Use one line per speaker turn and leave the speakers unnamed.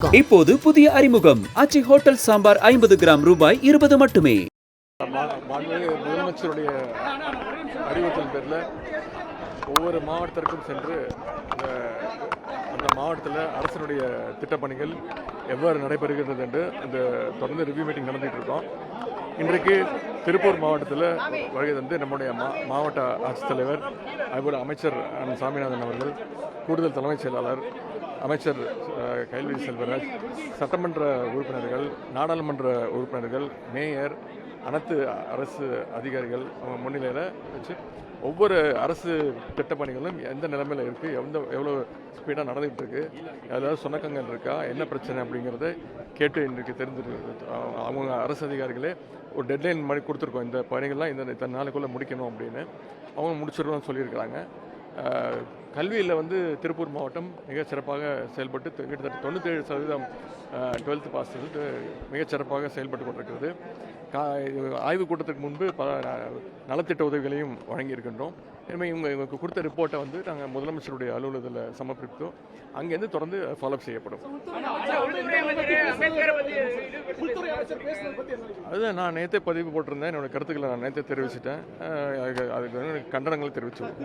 இப்போது புதிய அறிமுகம் ஆச்சி ஹோட்டல் சாம்பார் 50 கிராம் ரூபாய் 20 மட்டுமே.
முதலமைச்சருடைய அறிவுறுத்தல் பேரில் ஒவ்வொரு மாவட்டத்திற்கும் சென்று அந்த மாவட்டத்தில் அரசினுடைய திட்டப்பணிகள் எவ்வாறு நடைபெறுகிறது என்று அந்த தொடர்ந்து ரிவ்யூ மீட்டிங் நடந்துகிட்டு இருக்கோம். இன்றைக்கு திருப்பூர் மாவட்டத்தில் வருகை தந்து நம்முடைய மாவட்ட ஆட்சித்தலைவர் அதுபோல் அமைச்சர் சாமிநாதன் அவர்கள், கூடுதல் தலைமைச் செயலாளர் அமைச்சர் கைல்வெளி செல்வராஜ், சட்டமன்ற உறுப்பினர்கள், நாடாளுமன்ற உறுப்பினர்கள், மேயர், அனைத்து அரசு அதிகாரிகள் அவங்க முன்னிலையில் வச்சு ஒவ்வொரு அரசு திட்டப்பணிகளும் எந்த நிலைமையில் இருக்குது, எவ்வளோ ஸ்பீடாக நடந்துகிட்டு இருக்கு, ஏதாவது சுணக்கங்கள் இருக்கா, என்ன பிரச்சனை அப்படிங்கிறத கேட்டு இன்றைக்கு அவங்க அரசு அதிகாரிகளே ஒரு டெட்லைன் மாதிரி கொடுத்துருக்கோம். இந்த பணிகள்லாம் இந்த நாளுக்குள்ளே முடிக்கணும் அப்படின்னு அவங்க முடிச்சிடணும்னு சொல்லியிருக்கிறாங்க. கல்வியில் திருப்பூர் மாவட்டம் மிகச் சிறப்பாக செயல்பட்டு கிட்டத்தட்ட 97% 12th பாஸ் மிகச்சிறப்பாக செயல்பட்டு கொண்டிருக்கிறது. ஆய்வுக் கூட்டத்துக்கு முன்பு பல நலத்திட்ட உதவிகளையும் வழங்கியிருக்கின்றோம். எனவே இவங்களுக்கு கொடுத்த ரிப்போர்ட்டை நாங்கள் முதலமைச்சருடைய அலுவலகத்தில் சமர்ப்பித்தோம். அங்கேருந்து தொடர்ந்து ஃபாலோஅப் செய்யப்படும். அதுதான் நான் நேற்றே பதிவு போட்டிருந்தேன். என்னோட கருத்துக்களை நான் நேற்றே தெரிவிச்சிட்டேன். அதுக்கு கண்டனங்களை தெரிவிச்சுள்ளேன்.